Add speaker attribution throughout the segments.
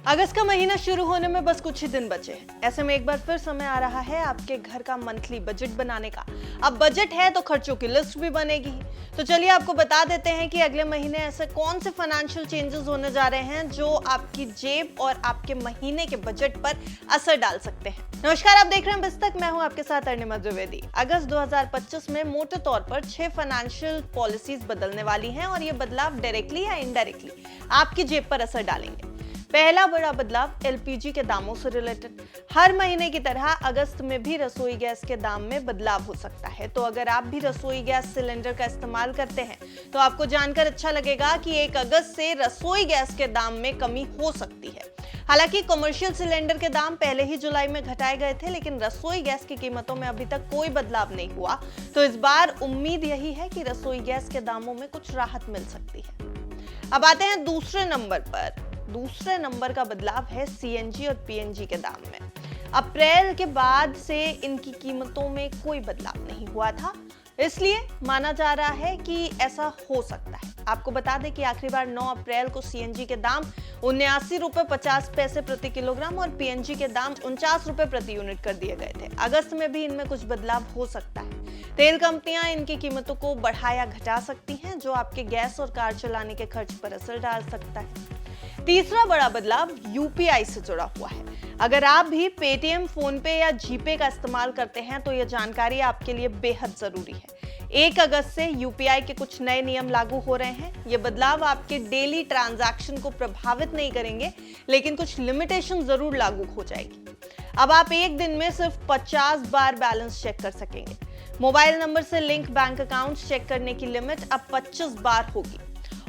Speaker 1: अगस्त का महीना शुरू होने में बस कुछ ही दिन बचे हैं। ऐसे में एक बार फिर समय आ रहा है आपके घर का मंथली बजट बनाने का। अब बजट है तो खर्चों की लिस्ट भी बनेगी ही। तो चलिए आपको बता देते हैं कि अगले महीने ऐसे कौन से फाइनेंशियल चेंजेस होने जा रहे हैं जो आपकी जेब और आपके महीने के बजट पर असर डाल सकते हैं। नमस्कार, आप देख रहे हैं बिस्तक, मैं हूं आपके साथ अरुणिमा द्विवेदी। अगस्त 2025 में मोटे तौर पर 6 फाइनेंशियल पॉलिसीज बदलने वाली हैं और ये बदलाव डायरेक्टली या इनडायरेक्टली आपकी जेब पर असर डालेंगे। पहला बड़ा बदलाव एलपीजी के दामों से रिलेटेड। हर महीने की तरह अगस्त में भी रसोई गैस के दाम में बदलाव हो सकता है। तो अगर आप भी रसोई गैस सिलेंडर का इस्तेमाल करते हैं तो आपको जानकर अच्छा लगेगा कि 1 अगस्त से रसोई गैस के दाम में कमी हो सकती है। हालांकि कमर्शियल सिलेंडर के दाम पहले ही जुलाई में घटाए गए थे, लेकिन रसोई गैस की कीमतों में अभी तक कोई बदलाव नहीं हुआ। तो इस बार उम्मीद यही है कि रसोई गैस के दामों में कुछ राहत मिल सकती है। अब आते हैं दूसरे नंबर पर। दूसरे नंबर का बदलाव है सीएनजी और पीएनजी के दाम में। अप्रैल के बाद से इनकी कीमतों में कोई बदलाव नहीं हुआ था, इसलिए माना जा रहा है कि ऐसा हो सकता है। आपको बता दें कि आखिरी बार 9 अप्रैल को सीएनजी के दाम 79 रुपए 50 पैसे प्रति किलोग्राम और पीएनजी के दाम 49 रुपए प्रति यूनिट कर दिए गए थे। अगस्त में भी इनमें कुछ बदलाव हो सकता है। तेल कंपनियां इनकी कीमतों को बढ़ा या घटा सकती हैं, जो आपके गैस और कार चलाने के खर्च पर असर डाल सकता है। तीसरा बड़ा बदलाव यूपीआई से जुड़ा हुआ है। अगर आप भी पेटीएम, फोन पे या जीपे का इस्तेमाल करते हैं तो यह जानकारी आपके लिए बेहद जरूरी है। 1 अगस्त से यूपीआई के कुछ नए नियम लागू हो रहे हैं। ये बदलाव आपके डेली ट्रांजैक्शन को प्रभावित नहीं करेंगे, लेकिन कुछ लिमिटेशन जरूर लागू हो जाएगी। अब आप एक दिन में सिर्फ 50 बार बैलेंस चेक कर सकेंगे। मोबाइल नंबर से लिंक बैंक अकाउंट चेक करने की लिमिट अब 25 बार होगी।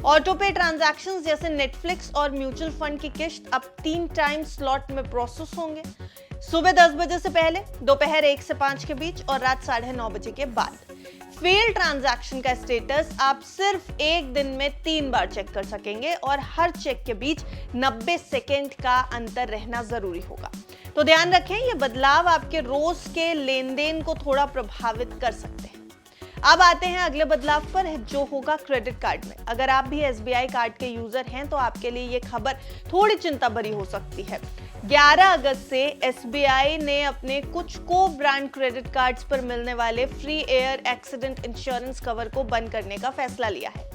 Speaker 1: ऑटो पे ट्रांजैक्शंस जैसे नेटफ्लिक्स और म्यूचुअल फंड की किस्त अब 3 टाइम स्लॉट में प्रोसेस होंगे। सुबह 10 बजे से पहले, दोपहर 1 से 5 के बीच और रात 9:30 बजे के बाद। फेल ट्रांजैक्शन का स्टेटस आप सिर्फ एक दिन में 3 बार चेक कर सकेंगे और हर चेक के बीच 90 सेकेंड का अंतर रहना जरूरी होगा। तो ध्यान रखें, ये बदलाव आपके रोज के लेन देन को थोड़ा प्रभावित कर सकते हैं। अब आते हैं अगले बदलाव पर, जो होगा क्रेडिट कार्ड में। अगर आप भी एसबीआई कार्ड के यूजर हैं तो आपके लिए ये खबर थोड़ी चिंता भरी हो सकती है। 11 अगस्त से एसबीआई ने अपने कुछ को ब्रांड क्रेडिट कार्ड्स पर मिलने वाले free air accident insurance cover को बंद करने का फैसला लिया है।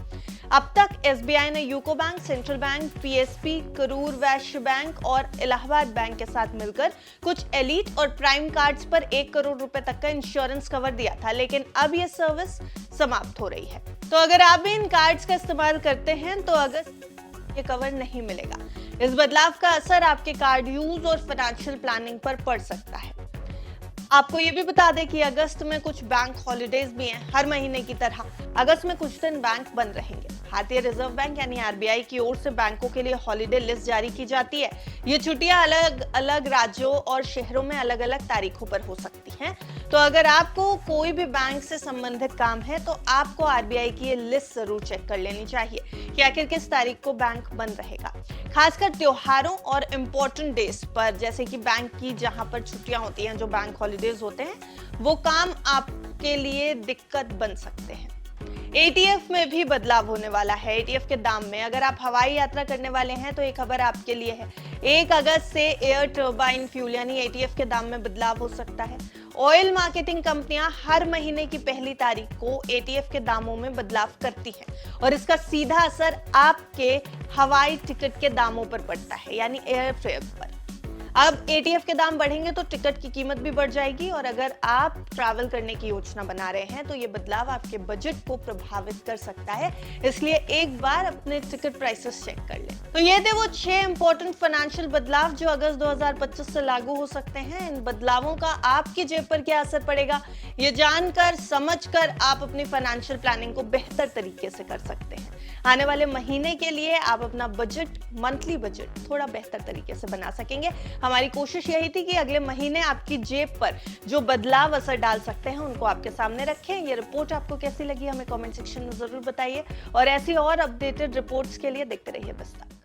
Speaker 1: अब तक एसबीआई ने UCO bank, central bank, PSP, Karur Vysya bank और इलाहाबाद बैंक के साथ मिलकर कुछ एलीट और प्राइम कार्ड्स पर 1 करोड़ रुपए तक का इंश्योरेंस कवर दिया था, लेकिन अब यह सर्विस समाप्त हो रही है। तो अगर आप भी इन कार्ड्स का इस्तेमाल करते हैं तो अगस्त ये कवर नहीं मिलेगा। इस बदलाव का असर आपके कार्ड यूज और फाइनेंशियल प्लानिंग पर पड़ सकता है। आपको ये भी बता दें कि अगस्त में कुछ बैंक हॉलिडेज भी हैं। हर महीने की तरह अगस्त में कुछ दिन बैंक बंद रहेंगे। भारतीय रिजर्व बैंक यानी आरबीआई की ओर से बैंकों के लिए हॉलिडे लिस्ट जारी की जाती है। ये छुट्टियां अलग अलग राज्यों और शहरों में अलग अलग तारीखों पर हो सकती हैं। तो अगर आपको कोई भी बैंक से संबंधित काम है तो आपको आरबीआई की ये लिस्ट जरूर चेक कर लेनी चाहिए कि आखिर किस तारीख को बैंक बंद रहेगा। खासकर त्योहारों और इम्पोर्टेंट डेज पर, जैसे कि बैंक की जहां पर छुट्टियां होती हैं, जो बैंक हॉलिडेज होते हैं, वो काम आपके लिए दिक्कत बन सकते हैं। एटीएफ में भी बदलाव होने वाला है। एटीएफ के दाम में, अगर आप हवाई यात्रा करने वाले हैं तो एक खबर आपके लिए है। 1 अगस्त से एयर टर्बाइन फ्यूल यानी एटीएफ के दाम में बदलाव हो सकता है। ऑयल मार्केटिंग कंपनियां हर महीने की पहली तारीख को एटीएफ के दामों में बदलाव करती हैं और इसका सीधा असर आपके हवाई टिकट के दामों पर पड़ता है, यानी एयर फेयर पर। अब एटीएफ के दाम बढ़ेंगे तो टिकट की कीमत भी बढ़ जाएगी और अगर आप ट्रैवल करने की योजना बना रहे हैं तो ये बदलाव आपके बजट को प्रभावित कर सकता है, इसलिए एक बार अपने टिकट प्राइसेस चेक कर लें। तो ये थे वो 6 इंपॉर्टेंट फाइनेंशियल बदलाव जो अगस्त 2025 से लागू हो सकते हैं। इन बदलावों का आपकी जेब पर क्या असर पड़ेगा, ये जानकर समझकर आप अपनी फाइनेंशियल प्लानिंग को बेहतर तरीके से कर सकते हैं। आने वाले महीने के लिए आप अपना बजट, मंथली बजट थोड़ा बेहतर तरीके से बना सकेंगे। हमारी कोशिश यही थी कि अगले महीने आपकी जेब पर जो बदलाव असर डाल सकते हैं उनको आपके सामने रखें। ये रिपोर्ट आपको कैसी लगी हमें कमेंट सेक्शन में जरूर बताइए और ऐसी और अपडेटेड रिपोर्ट्स के लिए देखते रहिए बिस्तक।